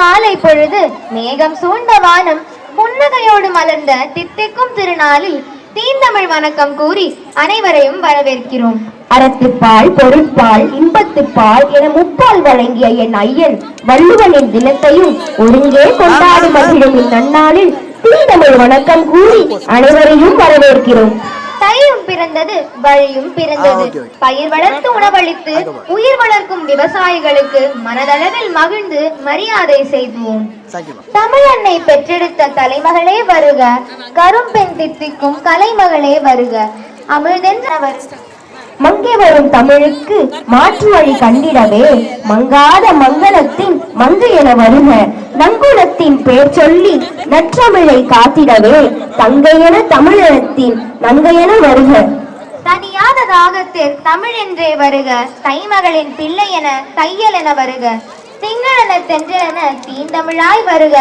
காலை பொழுது மேகம் சூழ்ந்த வானம் புன்னகையோடு மலர்ந்த தித்திக்கும் திருநாளில் தீந்தமிழ் வணக்கம் கூறி அனைவரையும் வரவேற்கிறோம். அறத்துப்பால், பொருட்பால், இன்பத்துப்பால் என முப்பால் வழங்கிய என் ஐயன் வள்ளுவனின் தினத்தையும் ஒருங்கே கொண்டாடி மகிழும் இந்நன்னாளில் தீந்தமிழ் வணக்கம் கூறி அனைவரையும் வரவேற்கிறோம். தையும் பிறந்தது, வழியும் பிறந்தது. பயிர் வளர்த்து உணவளித்து உயிர் வளர்க்கும் விவசாயிகளுக்கு மனதளவில் மகிழ்ந்து மரியாதை செய்வோம். தமிழன்னை பெற்றெடுத்த தலைமகளே வருக, கரும்பெண் தித்திக்கும் கலைமகளே வருக. அமிழ்தென்றவர் மங்கை வரும் தமிழுக்கு மாற்று வழி கண்டிடவே மங்காத மங்களத்தின் மங்கை என வருக. நங்குணத்தின் பேர் சொல்லி நற்றமிழை காத்திடவே தங்கை என தமிழகத்தின் நங்கை என வருக. தனியாத ராகத்தில் தமிழ் என்றே வருக, தைமகளின் பிள்ளை என தையல் என வருக. திங்களென தென்றலென தீந்தமிழாய் வருக,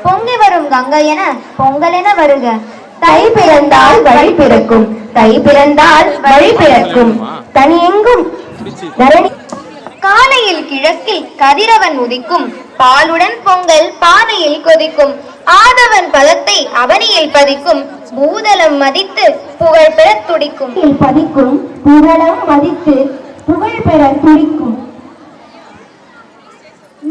பொங்கி வரும் கங்கை என பொங்கல் என வருக. தை பிறந்தால் வழி பிறக்கும், தை பிறந்தால் வழி பிறக்கும். தனியெங்கும் காலையில் கிழக்கில் கதிரவன் உதிக்கும், பாலுடன் பொங்கல் பானையில் கொதிக்கும். ஆதவன் பதத்தை அவனியில் பதிக்கும், பூதலம் மதித்து புகழ் பெற துடிக்கும். பதிக்கும் புகழம் மதித்து புகழ் பெற துடிக்கும்.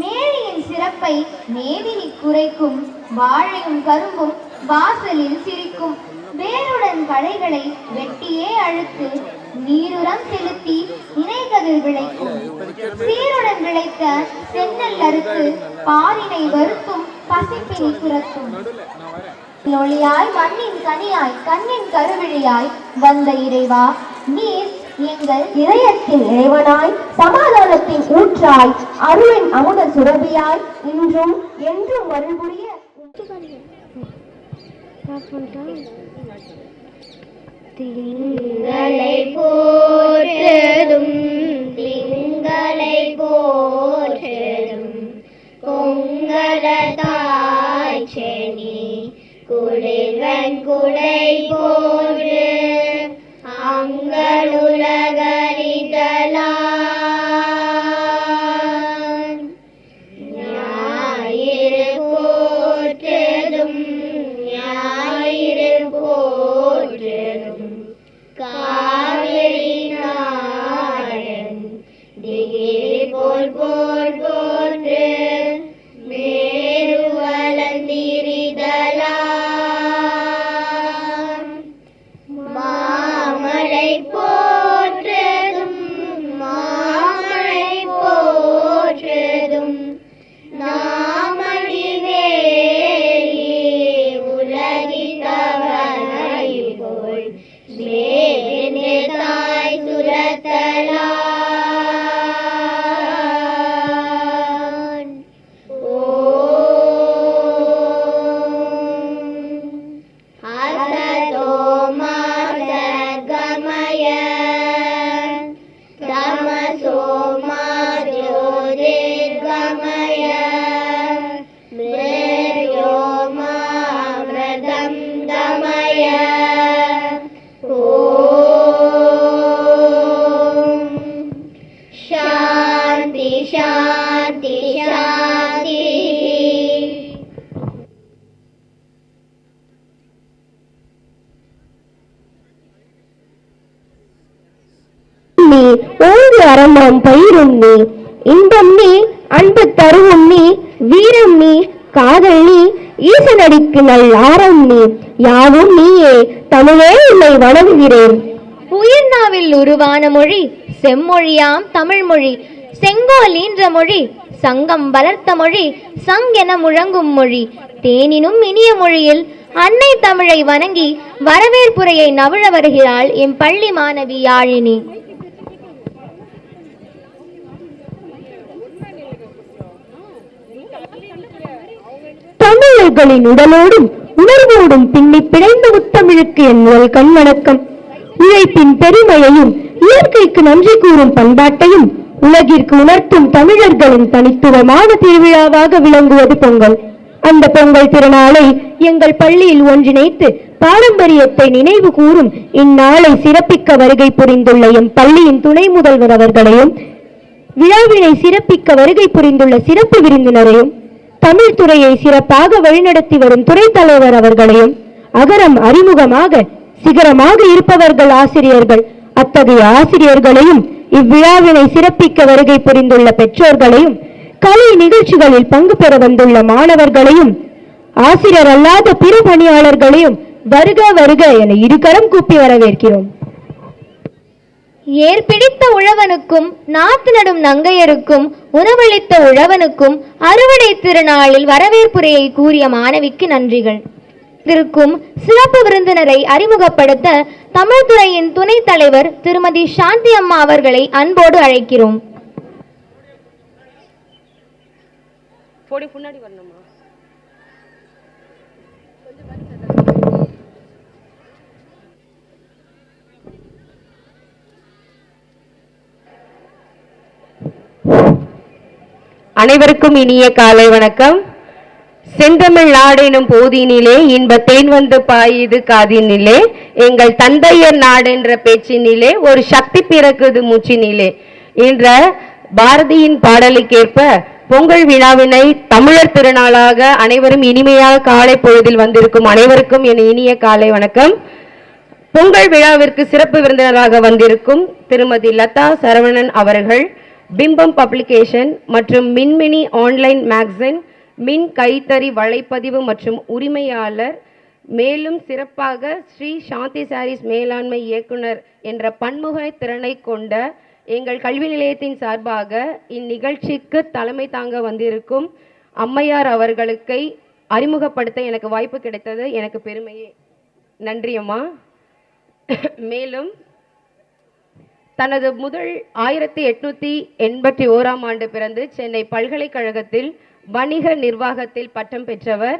மேலியின் சிறப்பை மேதினி குறைக்கும், வாழையும் கரும்பும் வாசலில் சிரிக்கும். வேருடன் களைகளை வெட்டியே அழுத்து நீருரம் செலுத்தி இணைகதிர் விளைக்கும். சீருடன் விளைத்த சென்னல் அறுத்து பாரினை வருத்தும் பசிப்பினி புறத்தும். ஒளியாய் மண்ணின் கனியாய் கண்ணின் கருவிழியாய் வந்த இறைவா, நீர் எங்கள் இதயத்தின் இறைவனாய், சமாதானத்தின் ஊற்றாய், அருளின் அமுத சுரபியாய், இன்றும் என்றும் அருள்புரிய. திங்களை போற்றதும் திங்களை போற்றதும் பொங்கலதாய் செனி குளிர்வன் குடை போன்று அங்களுலகரிதலான் ஞாயிறு போற்றதும் ஞாயிறு போற்றதும் காவிரி நாடன் திகிரி போல் போல் போன்று மேரு வளர்ந்திரிதலான் மாமலை போற்றதும் மாமலை போற்றதும் நாமணி வேலி உலகித்தவனை போல் மேனே தாய் சுரத்தலான். அசதோ மாசகமய தமசோ மாஜோதிர்கமய மிருத்யோ மாம்ருதம் தமய. ஓம் சாந்தி சாந்தி சாந்தி. நீ ஓங்கு அறமாம் பயிரும் நீ, இன்பம் நீ, அன்பு தருவும் நீ, வீரம் நீ, காதல் நீ, ஈசனடிக்கு நல் ஆரம் நீ, யாவும் நீயே. தமிழே உன்னை வணங்குகிறேன். உயிர்நாவில் உருவான மொழி செம்மொழியாம் தமிழ் மொழி. செங்கோல் ஈன்ற மொழி, சங்கம் வளர்த்த மொழி, சங்கென முழங்கும் மொழி. தேனினும் இனிய மொழியில் அன்னை தமிழை வணங்கி வரவேற்புரையை நவிழ வருகிறாள் என் பள்ளி மாணவி யாழினி. தமிழர்களின் உடலோடும் உணர்வோடும் பின்னி பிணைந்த முத்தமிழுக்கு என் முதல் கண் வணக்கம். உழைப்பின் பெருமையையும் இயற்கைக்கு நன்றி கூறும் பண்பாட்டையும் உலகிற்கு உணர்த்தும் தமிழர்களின் தனித்துவமான திருவிழாவாக விளங்குவது பொங்கல். அந்த பொங்கல் திருநாளை எங்கள் பள்ளியில் ஒன்றிணைத்து பாரம்பரியத்தை நினைவு கூறும் இந்நாளை சிறப்பிக்க வருகை புரிந்துள்ள எம் பள்ளியின் துணை முதல்வர் அவர்களையும், விழாவினை சிறப்பிக்க வருகை புரிந்துள்ள சிறப்பு விருந்தினரையும், தமிழ் துறையை சிறப்பாக வழிநடத்தி வரும் துறை தலைவர் அவர்களையும், அகரம் அறிமுகமாக சிகரமாக இருப்பவர்கள் ஆசிரியர்கள், அத்தகைய ஆசிரியர்களையும், இவ்விழாவினை சிறப்பிக்க வருகை புரிந்துள்ள பெற்றோர்களையும், கலை நிகழ்ச்சிகளில் பங்கு பெற வந்துள்ள மாணவர்களையும், ஆசிரியர் அல்லாத பிற பணியாளர்களையும் வருக வருக என இருகரம் கூப்பி வரவேற்கிறோம். ஏற்பிடித்த உழவனுக்கும் நாத்து நடும் நங்கையருக்கும் உணவளித்த உழவனுக்கும் அறுவடை திருநாளில் வரவேற்புரையை கூறிய மாணவிக்கு நன்றிகள். இருக்கும் சிறப்பு விருந்தினரை அறிமுகப்படுத்த தமிழ்துறையின் துணைத் தலைவர் திருமதி சாந்தி அம்மா அவர்களை அன்போடு அழைக்கிறோம். அனைவருக்கும் இனிய காலை வணக்கம். செந்தமிழ் நாடெனும் போதினிலே இன்ப தேன் வந்து பாயுது காதினிலே, எங்கள் தந்தையர் நாடென்ற பேச்சினிலே ஒரு சக்தி பிறக்குது மூச்சினிலே என்ற பாரதியின் பாடலுக்கேற்ப பொங்கல் விழாவினை தமிழர் திருநாளாக அனைவரும் இனிமையாக காலை பொழுதில் வந்திருக்கும் அனைவருக்கும் என் இனிய காலை வணக்கம். பொங்கல் விழாவிற்கு சிறப்பு விருந்தினராக வந்திருக்கும் திருமதி லதா சரவணன் அவர்கள், பிம்பம் பப்ளிகேஷன் மற்றும் மின்மினி ஆன்லைன் மேகசின் மின் கைத்தறி வலைப்பதிவு மற்றும் உரிமையாளர், மேலும் சிறப்பாக ஸ்ரீ சாந்தி சாரீஸ் மேலாண்மை இயக்குனர் என்ற பன்முக திறனை கொண்ட எங்கள் கல்வி நிலையத்தின் சார்பாக இந்நிகழ்ச்சிக்கு தலைமை தாங்க வந்திருக்கும் அம்மையார் அவர்களுக்கு அறிமுகப்படுத்த எனக்கு வாய்ப்பு கிடைத்தது எனக்கு பெருமையே. நன்றி அம்மா. மேலும் தனது முதல் 1881ஆம் ஆண்டு பிறந்து சென்னை பல்கலைக்கழகத்தில் வணிக நிர்வாகத்தில் பட்டம் பெற்றவர்.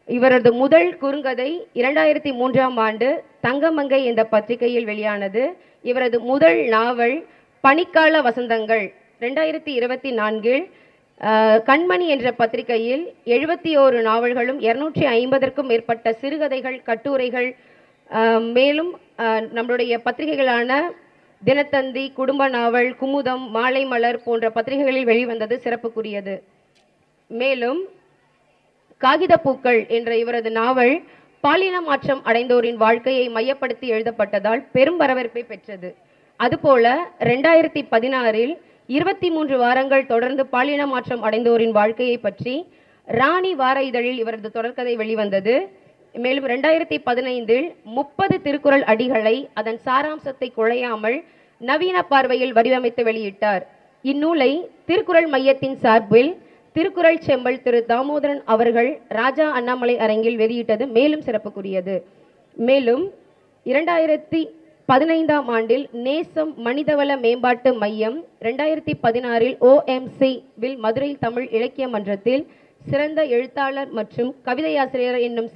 இவரது முதல் குறுங்கதை 2003ஆம் ஆண்டு தங்கமங்கை என்ற பத்திரிகையில் வெளியானது. இவரது முதல் நாவல் பனிக்கால வசந்தங்கள் 2024இல் கண்மணி என்ற பத்திரிகையில் 71 நாவல்களும் 250க்கும் மேற்பட்ட சிறுகதைகள், கட்டுரைகள், மேலும் நம்மளுடைய பத்திரிகைகளான தினத்தந்தி, குடும்ப நாவல், குமுதம், மாலை மலர் போன்ற பத்திரிகைகளில் வெளிவந்தது சிறப்புக்குரியது. மேலும் காகிதப்பூக்கள் என்ற இவரது நாவல் பாலின மாற்றம் அடைந்தோரின் வாழ்க்கையை மையப்படுத்தி எழுதப்பட்டதால் பெரும் வரவேற்பை பெற்றது. அதுபோல 2016இல் 23 வாரங்கள் தொடர்ந்து பாலின மாற்றம் அடைந்தோரின் வாழ்க்கையை பற்றி ராணி வார இதழில் இவரது தொடர்கதை வெளிவந்தது. மேலும் 2015இல் 30 திருக்குறள் அடிகளை அதன் சாராம்சத்தை குழையாமல் நவீன பார்வையில் வடிவமைத்து வெளியிட்டார். இந்நூலை திருக்குறள் மையத்தின் சார்பில் திருக்குறள் செம்பல் திரு தாமோதரன் அவர்கள் ராஜா அண்ணாமலை அரங்கில் வெளியிட்டது மேலும் சிறப்புக்குரியது. மேலும் 2015ஆம் ஆண்டில் நேசம் மனிதவள மேம்பாட்டு மையம் 2016இல் OMC-வில் மதுரை தமிழ் இலக்கிய மன்றத்தில் சிறந்த எழுத்தாளர் மற்றும் கவிதையாசிரியர் என்னும்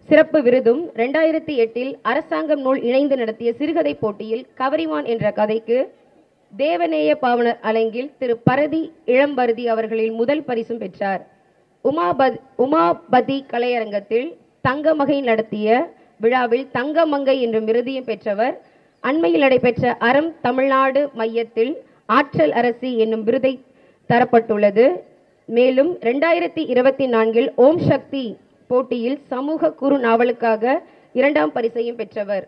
சிறப்பு விருதும், 2008இல் அரசாங்கம் நூல் இணைந்து நடத்திய சிறுகதை போட்டியில் கவரிமான் என்ற கதைக்கு தேவநேய பாவனர் அரங்கில் திரு பரதி இளம்பருதி அவர்களின் முதல் பரிசும் பெற்றார். உமாபதி கலையரங்கத்தில் தங்கமகை நடத்திய விழாவில் தங்கமங்கை என்னும் விருதியும் பெற்றவர். அண்மையில் நடைபெற்ற அறம் தமிழ்நாடு மையத்தில் ஆற்றல் அரசி என்னும் விருதை தரப்பட்டுள்ளது. மேலும் 2024இல் ஓம் சக்தி போட்டியில் சமூக குறு நாவலுக்காக 2ஆம் பரிசையும் பெற்றவர்.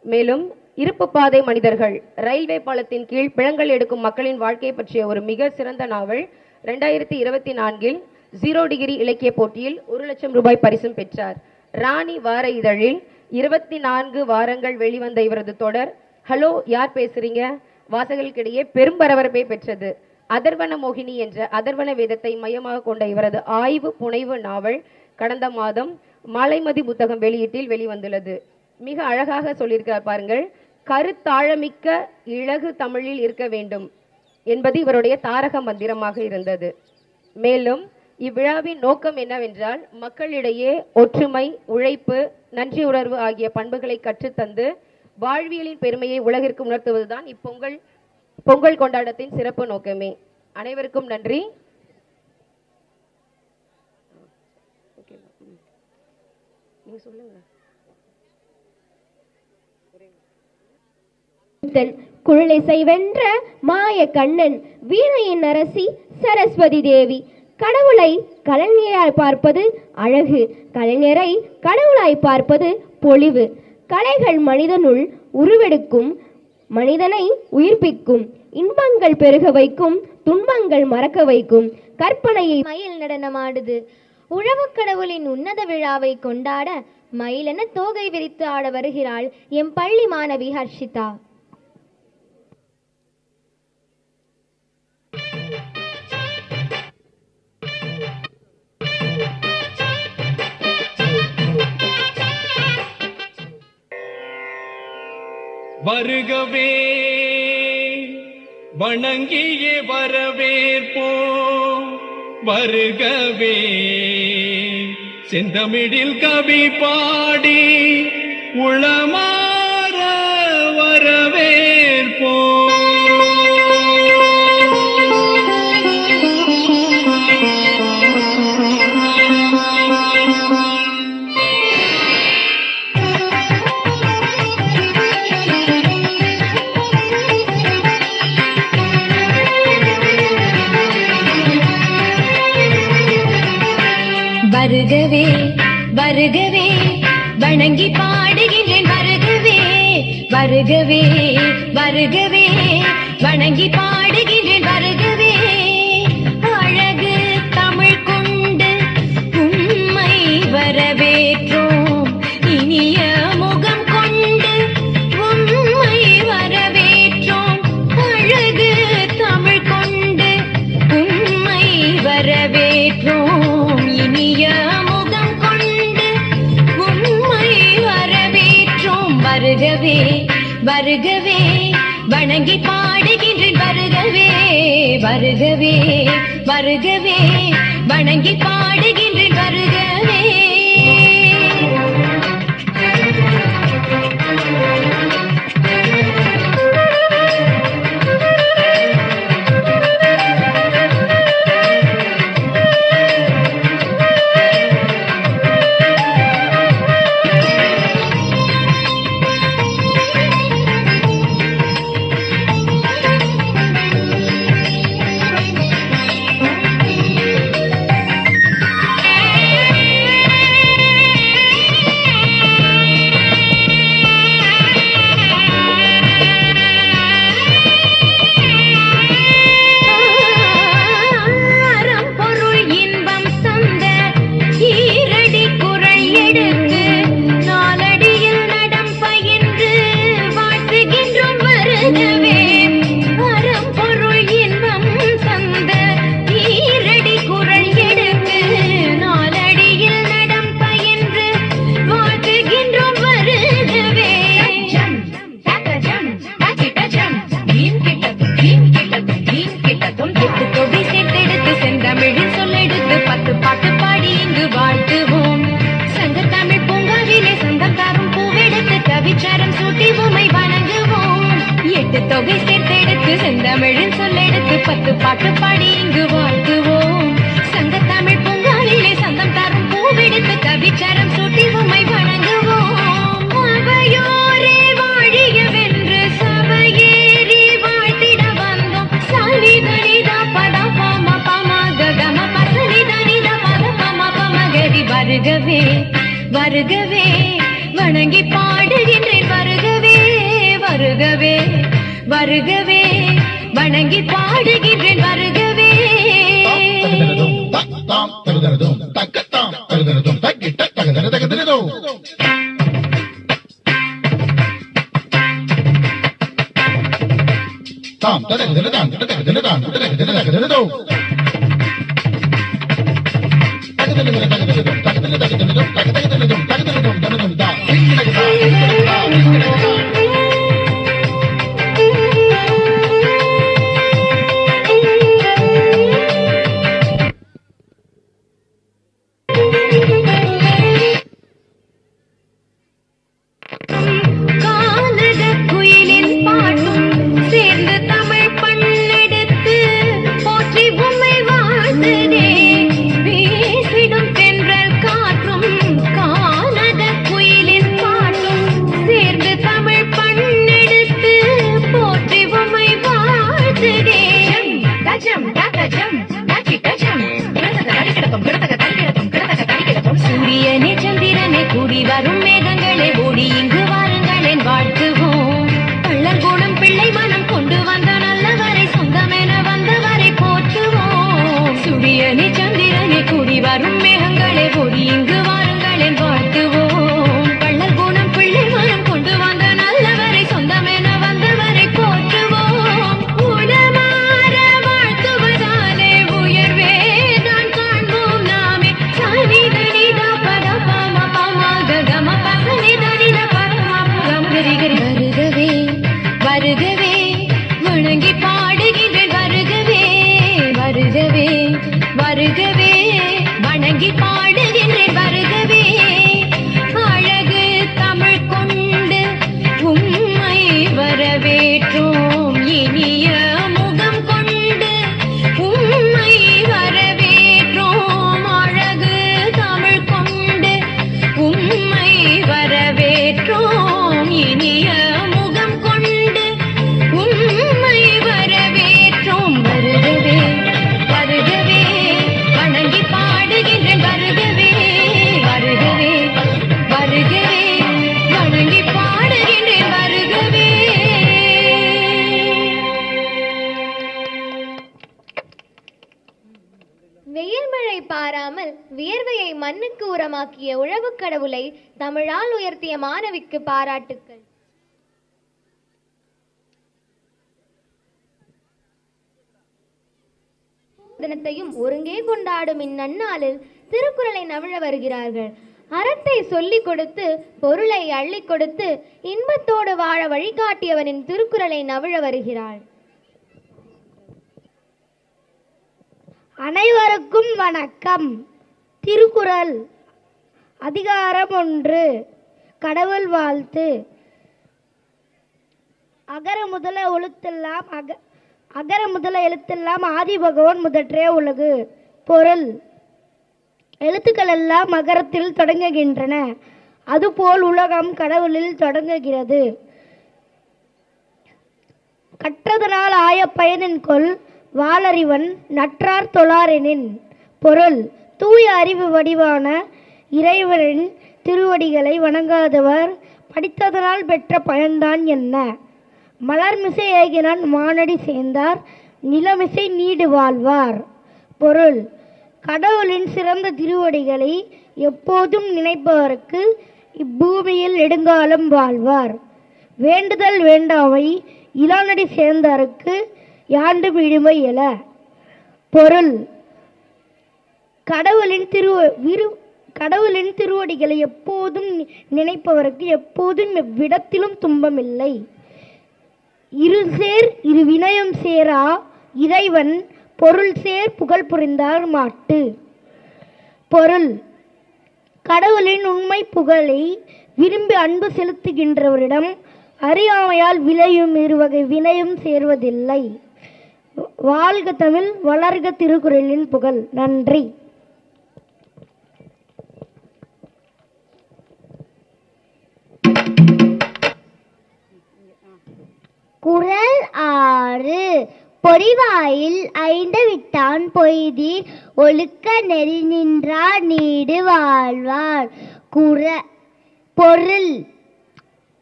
மேலும் இருப்பு பாதை மனிதர்கள் ரயில்வே பாலத்தின் கீழ் பிழங்கள் எடுக்கும் மக்களின் வாழ்க்கை பற்றிய ஒரு மிக சிறந்த நாவல் 2024இல் 0 டிகிரி இலக்கிய போட்டியில் 1 லட்சம் ரூபாய் பரிசும் பெற்றார். ராணி வார இதழில் 24 வாரங்கள் வெளிவந்த இவரது தொடர் ஹலோ யார் பேசுறீங்க வாசகர்களுக்கிடையே பெரும் பரபரப்பை பெற்றது. அதர்வன மோகினி என்ற அதர்வன வேதத்தை மையமாக கொண்ட இவரது ஆய்வு புனைவு நாவல் கடந்த மாதம் மாலைமதி புத்தகம் வெளியீட்டில் வெளிவந்துள்ளது. மிக அழகாக சொல்லியிருக்கிறார் பாருங்கள். கருத்தாழமிக்க இலகு தமிழில் இருக்க வேண்டும் என்பது இவருடைய தாரக மந்திரமாக இருந்தது. மேலும் இவ்விழாவின் நோக்கம் என்னவென்றால் மக்களிடையே ஒற்றுமை, உழைப்பு, நன்றி உணர்வு ஆகிய பண்புகளை கற்றுத்தந்து வாழ்வியலின் பெருமையை உலகிற்கு உணர்த்துவதுதான் பொங்கல் கொண்டாட்டத்தின் சிறப்பு நோக்கமே. அனைவருக்கும் நன்றி. குழலிசை வென்ற மாய கண்ணன் வீணையின் அரசி சரஸ்வதி தேவி கடவுளை கலைஞராய் பார்ப்பது அழகு, கலைஞரை கடவுளாய் பார்ப்பது பொலிவு. கலைகள் மனிதனுள் உருவெடுக்கும், மனிதனை உயிர்ப்பிக்கும், இன்பங்கள் பெருக வைக்கும், துன்பங்கள் மறக்க வைக்கும். கற்பனையை மயில் நடனமாடுது. உழவு கடவுளின் உன்னத விழாவை கொண்டாட மயிலென தோகை விரித்து ஆட வருகிறாள் எம் பள்ளி மாணவி ஹர்ஷிதா. வருகவே வணங்கியே வரவேற்போம், வருகவே செந்தமிழில் கவி பாடி உளமாற வரவேற்போம். வருகவே வருகவே வணங்கி பாடுகின்றேன், வருகவே வருகவே வருகவே வணங்கி பாடுகின்றேன், வருகவே அழகு தமிழ் கொண்டு உம்மை வரவேற்றோம், இனிய முகம் கொண்டு உம்மை வரவேற்றோம், அழகு தமிழ் கொண்டு உம்மை வரவேற்றோம், இனிய முகம் கொண்டு உம்மை வரவேற்றோம். வருகவே வருகவே வணங்கி பாடுகின்றேன், வருகவே வருகவே வருகவே வணங்கி பாடுகின்றேன், வருகவே. தொகை சேர்த்தெடுத்து செந்தமிழின் சொல்லெடுத்து 10 பாட்டு பாடி இங்கு வாழ்த்துவோம். சங்க தமிழ் பூங்காலிலே சந்தம் தரும் பூவெடுத்து கவிச்சரம் சூட்டி உம்மை வணங்குவோம். அவையோரே வாழியவென்று சபையேறி வாழ்த்திட வந்தோம். சாலிதனிதா பத பம பம ககம பசலிதனிதா பத பம பம கரி. வருகவே வருகவே வணங்கி பாடுகின்றேன், வருகவே வருகவே வருகவே வணங்கி பாடுகின்றேன், வருகவே. தமிழ் வியர்வையை மண்ணுக்கு உரமாக்கிய உழவுக் கடவுளை தமிழால் உயர்த்திய மாணவிக்கு பாராட்டுக்கள். தினத்தையும் ஒருங்கே கொண்டாடும் இந்நன்னாளில் திருக்குறளை நவிழ வருகிறார்கள். அறத்தை சொல்லிக் கொடுத்து பொருளை அள்ளி கொடுத்து இன்பத்தோடு வாழ வழிகாட்டியவனின் திருக்குறளை நவிழ வருகிறாள். அனைவருக்கும் வணக்கம். திருக்குறள் அதிகாரம் 1, கடவுள் வாழ்த்து. அகர முதல எழுத்தெல்லாம் ஆதி பகவான் முதற்றே உலகு. பொருள்: எழுத்துக்கள் எல்லாம் அகரத்தில் தொடங்குகின்றன, அதுபோல் உலகம் கடவுளில் தொடங்குகிறது. கற்றதனால் ஆய பயனின் கொள் வாளறிவன் நற்றார் தொழாரெனின். பொருள்: தூய அறிவு வடிவான இறைவனின் திருவடிகளை வணங்காதவர் படித்ததனால் பெற்ற பயன்தான் என்ன? மலர்மிசை ஏகினான் மானடி சேர்ந்தார் நிலமிசை நீடு வாழ்வார். பொருள்: கடவுளின் சிறந்த திருவடிகளை எப்போதும் நினைப்பவருக்கு இப்பூமியில் நெடுங்காலம் வாழ்வார். வேண்டுதல் வேண்டாமை இளானடி சேர்ந்தாருக்கு யாண்டும் இடுமை எல. பொருள்: கடவுளின் திருவடிகளை எப்போதும் நினைப்பவருக்கு எப்போதும் எவ்விடத்திலும் துன்பமில்லை. இருசேர் இரு வினயம் சேரா இறைவன் பொருள் சேர் புகழ் புரிந்தார் மாட்டு. பொருள்: கடவுளின் உண்மை புகழை விரும்பி அன்பு செலுத்துகின்றவரிடம் அறியாமையால் விளையும் இருவகை வினையும் சேர்வதில்லை. வாழ்க தமிழ், வளர்க திருக்குறளின் புகழ். நன்றி. குறள் 6. பொறிவாயில் ஐந்தவித்தான் பொய்தீர் ஒழுக்க நெறி நின்றார் நீடு வாழ்வார். பொருள்: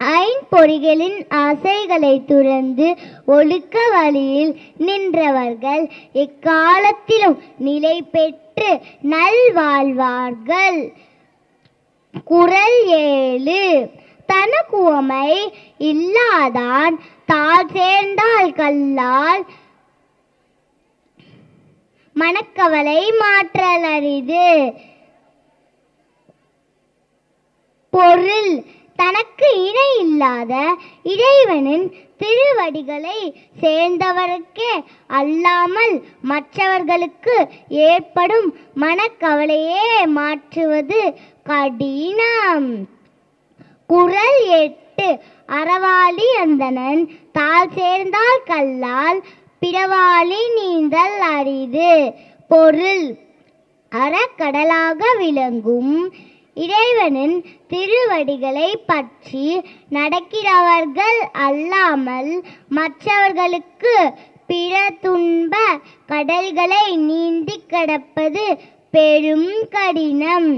ஐம்பொறிகளின் ஆசைகளை துறந்து ஒழுக்க வழியில் நின்றவர்கள் எக்காலத்திலும் நிலை பெற்று நல்வாழ்வார்கள். குறள் 7. தனக்குவமை இல்லாதான் தாழ் சேர்ந்தால் கல்லால் மனக்கவலை மாற்றல் அரிது. பொருள்: தனக்கு இணை இல்லாத இறைவனின் திருவடிகளை சேர்ந்தவருக்கே அல்லாமல் மற்றவர்களுக்கு ஏற்படும் மனக்கவலையே மாற்றுவது கடினம். குறள் 8. அறவாளி அந்தணன் தாழ் சேர்ந்தால் கல்லால் பிறவாளி நீந்தல் அரிது. பொருள்: அறக்கடலாக விளங்கும் இறைவனின் திருவடிகளை பற்றி நடக்கிறவர்கள் அல்லாமல் மற்றவர்களுக்கு பிற துன்ப கடல்களை நீந்தி கடப்பது பெரும் கடினம்.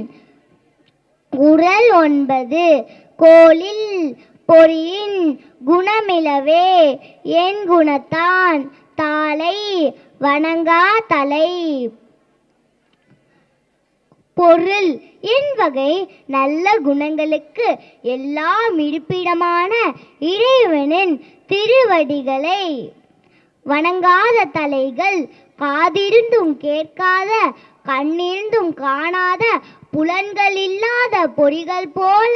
குறள் 9. கோலில் பொறியின் குணமிலவே என் குணத்தான் தாளை வணங்கா தலை. பொருள்: என் வகை நல்ல குணங்களுக்கு எல்லாம் இருப்பிடமான இறைவனின் திருவடிகளை வணங்காத தலைகள் காதிருந்தும் கேட்காத கண்ணிருந்தும் காணாத புலன்கள் இல்லாத பொறிகள் போல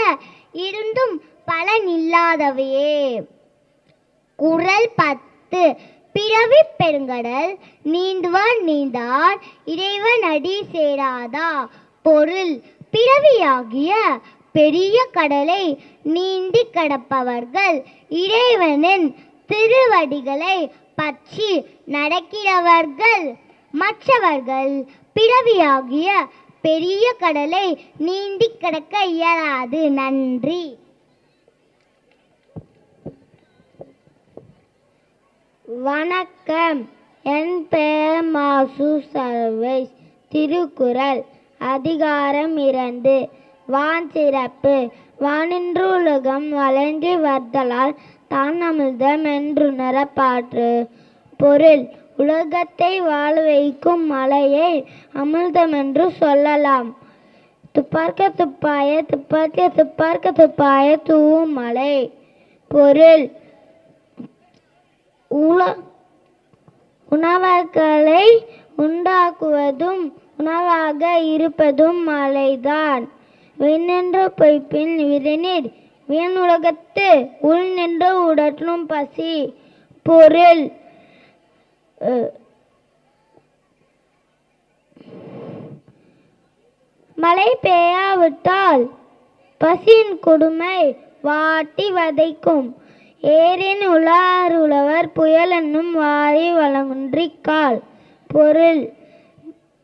இருந்தும் பலனில்லாதவையே. குறள் 10. பிறவி பெருங்கடல் நீந்துவான் நீந்தார் இறைவன் அடி சேராதா. பொருள்: பிறவியாகிய பெரிய கடலை நீந்தி கடப்பவர்கள் இறைவனின் திருவடிகளை பற்றி நடக்கிறவர்கள் மற்றவர்கள் பிறவியாகிய பெரிய கடலை நீந்தி கடக்க இயலாது. நன்றி. வணக்கம். என் பெயர் மாசு சர்வேஸ். திருக்குறள் அதிகாரம் 2. வான் சிறப்பு. வானின்று உலகம் வளர்ந்து வர்தலால் தான் அமிழ்தம் என்றுணர பாற்று. பொருள்: உலகத்தை வாழ வைக்கும் மலையை அமிர்தமென்று சொல்லலாம். துப்பார்க்க துப்பாய துப்பார்க்க துப்பார்க்க துப்பாய தூவும் மலை. பொருள்: உணவுகளை உண்டாக்குவதும் உணவாக இருப்பதும் மலைதான். விண்ணென்ற பொய்ப்பின் விதநீர் வியனுலகத்து உள் நின்று உடற்றும் பசி. பொருள்: மழை பெய்யாவிட்டால் பசியின் கொடுமை வாட்டி வதைக்கும். ஏரின் உலார் புயல் என்னும் வாரி வளங்குன்றிக்கால். பொருள்: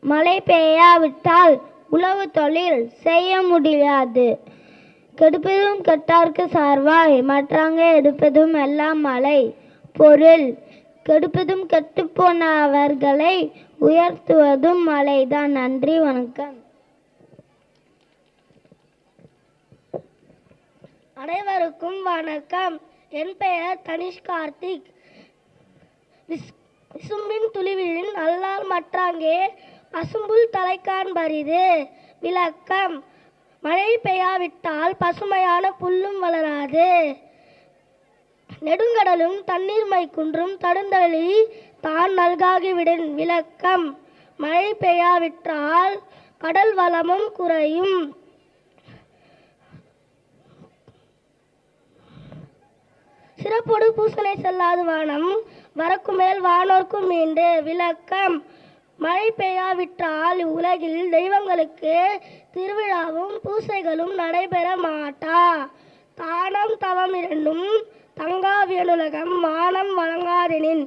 மழை பெய்யாவிட்டால் உழவு தொழில் செய்ய முடியாது. கெடுப்பதும் கெட்டார்க்கு சார்வாய் மற்றாங்க எடுப்பதும் எல்லாம் மழை. பொருள்: கெடுப்பதும் கெட்டுப்போனவர்களை உயர்த்துவதும் மழைதான். நன்றி, வணக்கம். அனைவருக்கும் வணக்கம். என் பெயர் தனிஷ் கார்த்திக். விசும்பின் துளிவிழின் அல்லால் மற்றாங்கே பசும்புல் தலைக்கான் பரிது. விளக்கம்: மழை பெய்யாவிட்டால் பசுமையான புல்லும் வளராது. நெடுங்கடலும் தண்ணீர்மை குன்றும் தடுந்தளி தான் நல்காகிவிடன். விளக்கம்: மழை பெய்யாவிட்டால் கடல் வளமும் குறையும். சிறப்போடு பூசனை செல்லாது வானம் வரக்கு மேல் வானோர்க்கும் மீண்டு. விளக்கம்: மழை பெய்யாவிட்டால் உலகில் தெய்வங்களுக்கு திருவிழாவும் பூசைகளும் நடைபெற மாட்டா. தானம் தவம் இரண்டும் தங்காவியனுலகம் வானம் வழங்காதெனின்.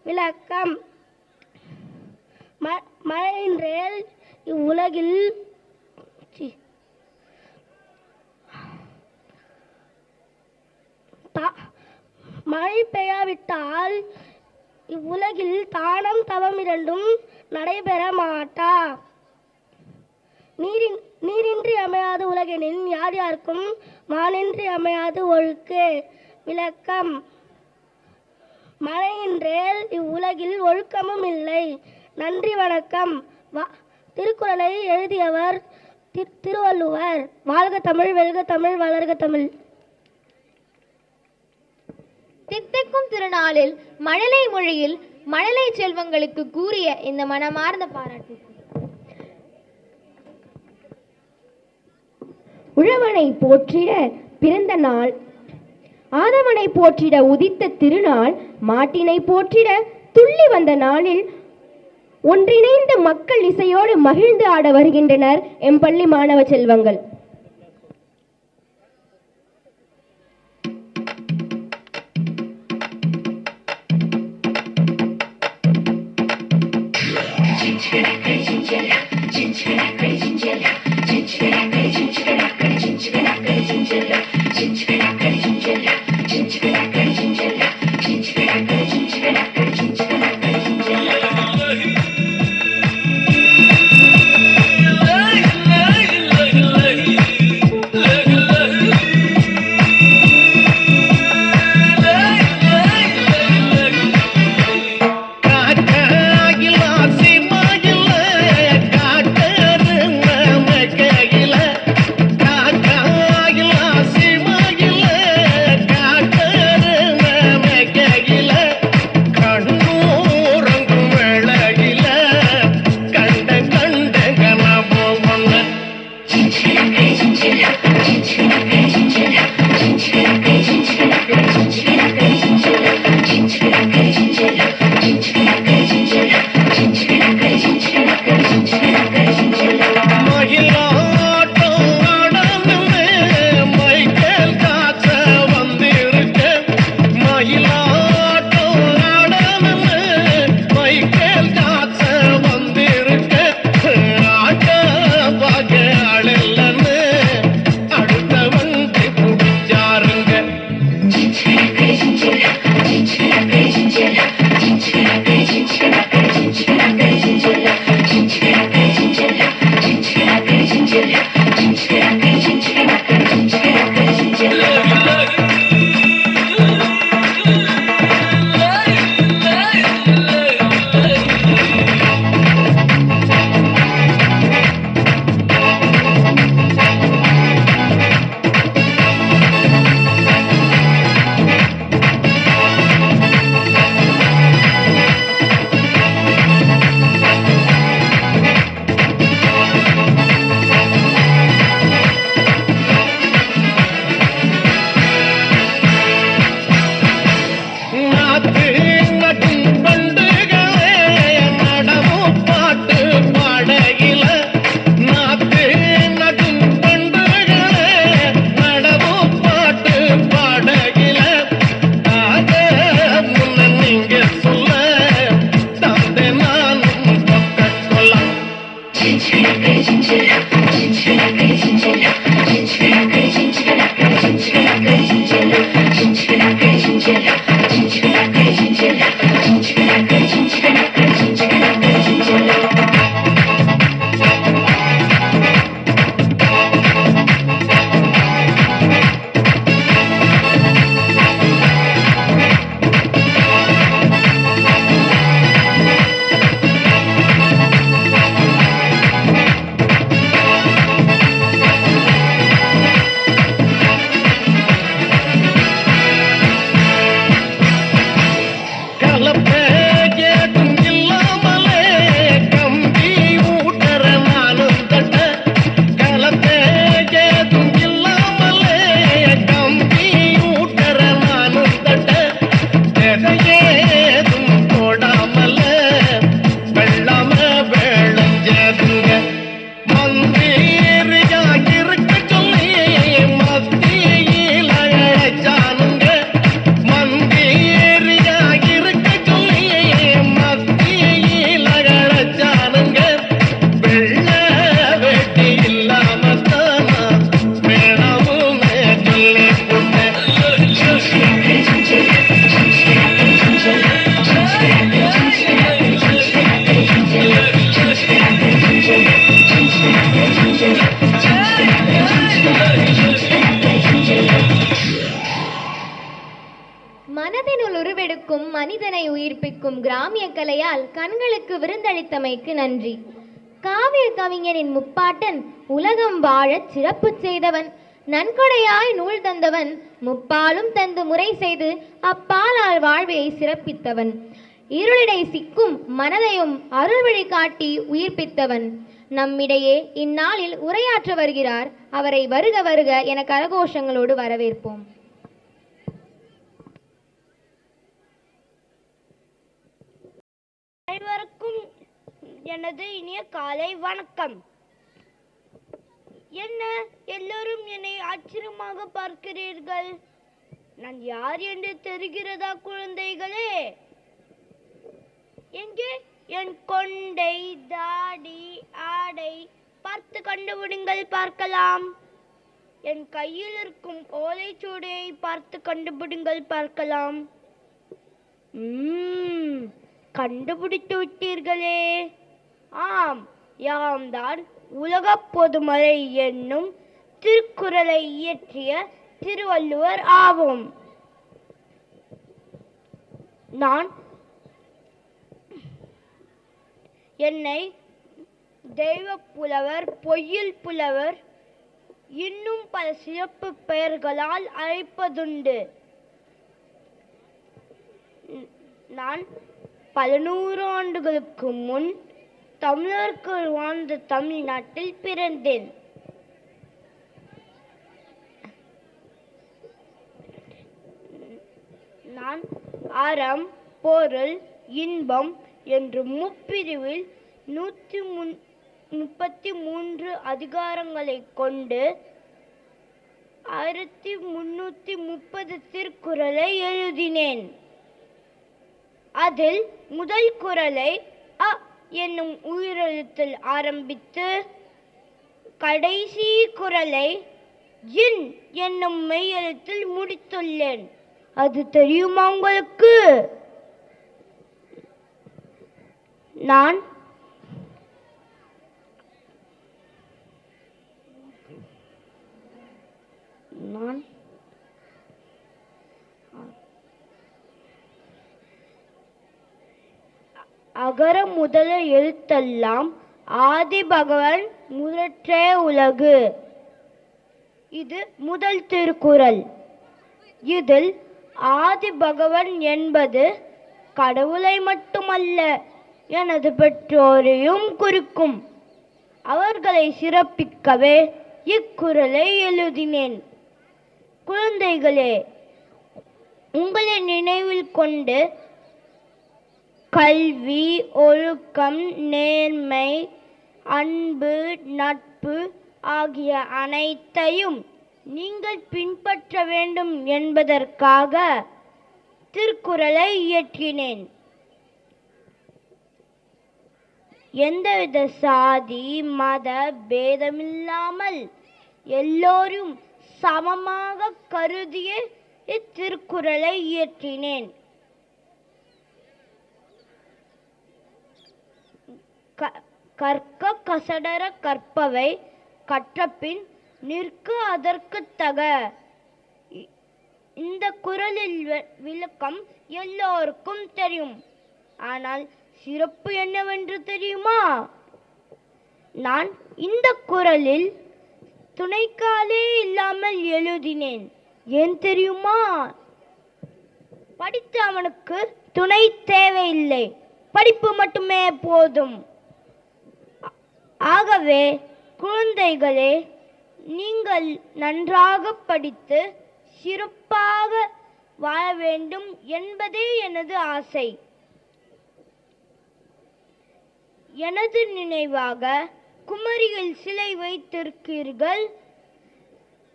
விளக்கம்: மழையின்றேல் இவ்வுலகில் மழை பெய்யாவிட்டால் இவ்வுலகில் தானம் தவம் இரண்டும் நடைபெற மாட்டா. நீரின்றி அமையாது உலகெனின் யார் யாருக்கும் வானின்றி அமையாது ஒழுக்கு. விளக்கம்: மழையின்றேல் இவ்வுலகில் ஒழுக்கமும் இல்லை. நன்றி, வணக்கம். திருக்குறளை எழுதியவர் திருவள்ளுவர். வாழ்க தமிழ், வெல்க தமிழ், வளர்க தமிழ். தித்திக்கும் திருநாளில் மழலை மொழியில் மழலை செல்வங்களுக்கு கூறிய இந்த மனமார்ந்த பாராட்டு. உழவனை போற்றிட பிறந்த நாள், ஆதவனை போற்றிட உதித்த திருநாள், மாட்டினை போற்றிட துள்ளி வந்த நாளில் ஒன்றிணைந்த மக்கள் இசையோடு மகிழ்ந்து ஆட வருகின்றனர் எம் பள்ளி மாணவ செல்வங்கள். மனதினுள் உருவெடுக்கும் மனிதனை உயிர்ப்பிக்கும் கிராமிய கலையால் கண்களுக்கு விருந்தளித்தமைக்கு நன்றி. காவிய கவிஞனின் முப்பாட்டன் உலகம் வாழச் சிறப்பு செய்தவன், நன்கொடையாய் நூல் தந்தவன், முப்பாலும் தந்து முறை செய்து அப்பாலால் வாழ்வையை சிறப்பித்தவன், இருளிடை சிக்கும் மனதையும் அருள்வழி காட்டி உயிர்ப்பித்தவன் நம்மிடையே இந்நாளில் உரையாற்ற வருகிறார். அவரை வருக வருக என கரகோஷங்களோடு வரவேற்போம். அனைவருக்கும் எனது இனிய காலை வணக்கம். என்ன எல்லோரும் என்னை ஆச்சரியமாக பார்க்கிறீர்கள்? நான் யார் என்று தெரிகிறதா குழந்தைகளே? எங்கே என் கொண்டை, தாடி, ஆடை பார்த்து கண்டுபிடிங்கள் பார்க்கலாம். என் கையில் இருக்கும் ஓலைச்சுவடியை பார்த்து கண்டுபிடிங்கள் பார்க்கலாம். கண்டுபிடித்து விட்டீர்களே. ஆம், யாம் தான் உலக பொதுமறை என்னும் திருக்குறளை இயற்றிய திருவள்ளுவர் ஆவோம். நான் என்னை தெய்வ புலவர், பொய்யில் புலவர், இன்னும் பல சிறப்பு பெயர்களால் அழைப்பதுண்டு. நான் பல 100 ஆண்டுகளுக்கு முன் தமிழர்கள் வாழ்ந்த தமிழ்நாட்டில் பிறந்தேன். நான் அறம், பொருள், இன்பம் என்று முப்பிரிவில் 133 அதிகாரங்களை கொண்டு 1330 திருக்குறளை எழுதினேன். அதில் முதல் குறளை அ என்னும் உயிரெழுத்தில் ஆரம்பித்து கடைசி குறளை இன் என்னும் மெய்யெழுத்தில் முடித்துள்ளேன். அது தெரியுமா உங்களுக்கு? நான் அகர முதல எழுத்தெல்லாம் ஆதி பகவன் முதற்றே உலகு. இது முதல் திருக்குறள். இதில் ஆதி பகவன் என்பது கடவுளை மட்டுமல்ல, எனது பெற்றோரையும் குறிக்கும். அவர்களை சிறப்பிக்கவே இக்குறளை எழுதினேன். குழந்தைகளே, உங்களை நினைவில் கொண்டு கல்வி, ஒழுக்கம், நேர்மை, அன்பு, நட்பு ஆகிய அனைத்தையும் நீங்கள் பின்பற்ற வேண்டும் என்பதற்காக திருக்குறளை இயற்றினேன். எந்தவித சாதி மத பேதமில்லாமல் எல்லோரும் சமமாக கருதிய இத்திருக்குறளை இயற்றினேன். கற்க கசடர கற்பவை கற்றபின் நிற்க அதற்கு தக. இந்த குறளில் விளக்கம் எல்லோருக்கும் தெரியும். ஆனால் சிறப்பு என்னவென்று தெரியுமா? நான் இந்த குறளில் துணைக்காலே இல்லாமல் எழுதினேன். ஏன் தெரியுமா? படித்த அவனுக்கு துணை தேவையில்லை, படிப்பு மட்டுமே போதும். ஆகவே குழந்தைகளே, நீங்கள் நன்றாக படித்து சிறப்பாக வாழ வேண்டும் என்பதே எனது ஆசை. எனது நினைவாக குமரியில் சிலை வைத்திருக்கிறீர்கள்,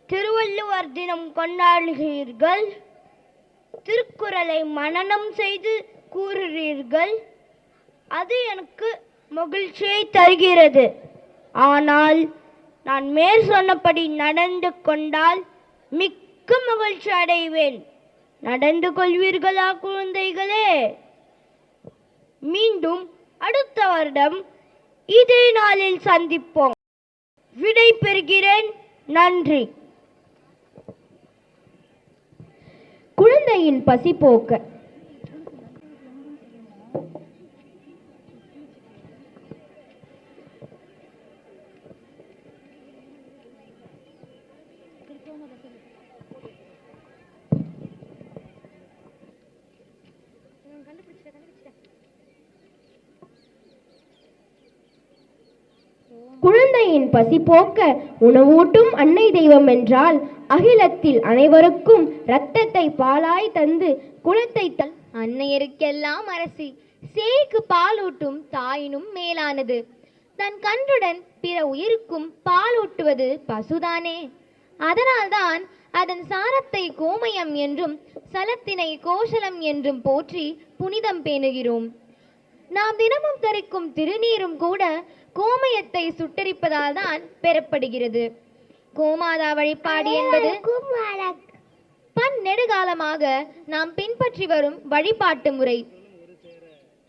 திருவள்ளுவர் தினம் கொண்டாடுகிறீர்கள், திருக்குறளை மனனம் செய்து கூறுகிறீர்கள். அது எனக்கு மகிழ்ச்சியை தருகிறது. ஆனால் நான் மேற் சொன்னபடி நடந்து கொண்டால் மிக்க மகிழ்ச்சி அடைவேன். நடந்து கொள்வீர்களா குழந்தைகளே? மீண்டும் அடுத்த வருடம் இதே நாளில் சந்திப்போம். விடை பெறுகிறேன். நன்றி. குழந்தை குழந்தையின் பசி போக்க. குழந்தையின் பசி போக்க உணவூட்டும் அன்னை தெய்வம் என்றால் அகிலத்தில் அனைவருக்கும் இரத்தத்தை பாலாய் தந்து குலத்தை அன்னையருக்கெல்லாம் அரசி, சேய்க்கு பாலூட்டும் தாயினும் மேலானது. தன் கன்றுடன் பிற உயிருக்கும் பாலூட்டுவது பசுதானே. அதனால்தான் அதன் சாரத்தை கோமயம் என்றும் சலத்தினை கோஷலம் என்றும் போற்றி புனிதம் பேணுகிறோம். நாம் தினமும் தரிக்கும் திருநீரும் கூட கோமயத்தை சுட்டரிப்பதால் தான் பெறப்படுகிறது. கோமாதா வழிபாடு என்பது பன்னெடுகாலமாக நாம் பின்பற்றி வரும் வழிபாட்டு முறை.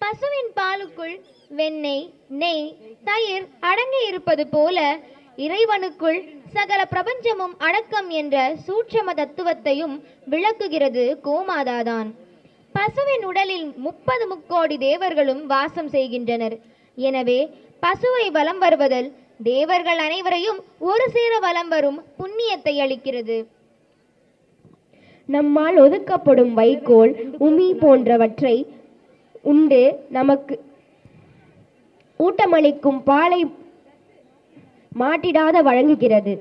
பசுவின் பாலுக்குள் வெண்ணெய், நெய், தயிர் அடங்கி இருப்பது போல இறைவனுக்குள் சகல பிரபஞ்சமும் அடக்கம் என்ற சூட்சம தத்துவத்தையும் விளக்குகிறது கோமாதாதான். பசுவின் உடலில் 30 முக்கோடி தேவர்களும் வாசம் செய்கின்றனர். எனவே பசுவை வலம் வருவதில் தேவர்கள் அனைவரையும் ஒரு சேர வலம் வரும் புண்ணியத்தை அளிக்கிறது. நம்மால் ஒதுக்கப்படும் வைக்கோல், உமி போன்றவற்றை உண்டு நமக்கு ஊட்டமளிக்கும் பாலை மாட்டிடாத வழங்குகிறது.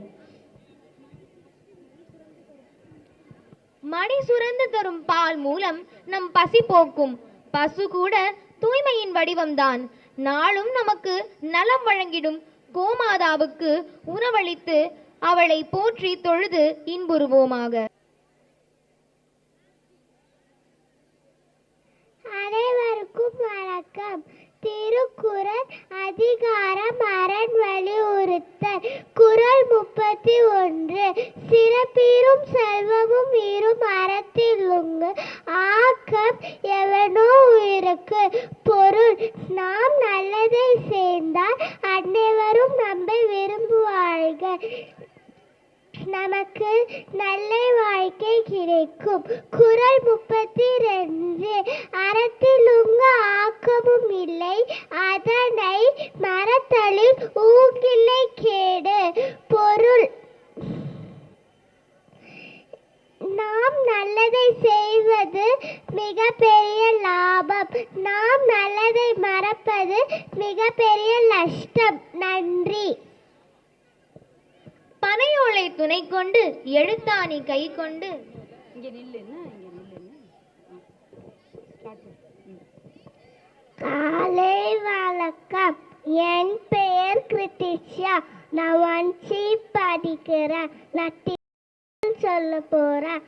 மடி சுரந்து தரும் பால் மூலம் நம் பசி போக்கும். பசு கூட தூய்மையின் வடிவம்தான். நாளும் நமக்கு நலம் வழங்கிடும் கோமாதாவுக்கு உணவளித்து அவளை போற்றி தொழுது இன்புறுவோமாக. அனைவருக்கும் வணக்கம். திருக்குறள் அதிகாரம் அரண் வலியுறுத்தல். குறள் 31. சிறப்பீரும் செல்வமும் ஈரும் அறத்திலுங்கு ஆக்கம் எவனோ உயிருக்கு. பொருள்: நாம் நல்லதை சேர்ந்தால் அனைவரும் நம்மை விரும்புவார்கள். நமக்கு நல்ல வாழ்க்கை கிடைக்கும். குறள் 32. அறத்திலுங்க ஆக்கமும் இல்லை, அதனை மறத்தலில் ஊங்கில்லை கேடு. பொருள்: நாம் நல்லதை செய்வது மிக பெரிய லாபம், நாம் நல்லதை மறப்பது மிக பெரிய நஷ்டம். நன்றி. பனையோலை துணை கொண்டு எழுத்தாணி கை கொண்டு காலை வணக்கம். என் பெயர் கிருத்திஷா. நான் 1C படிக்கிறேன். நான் சொல்ல போறேன்.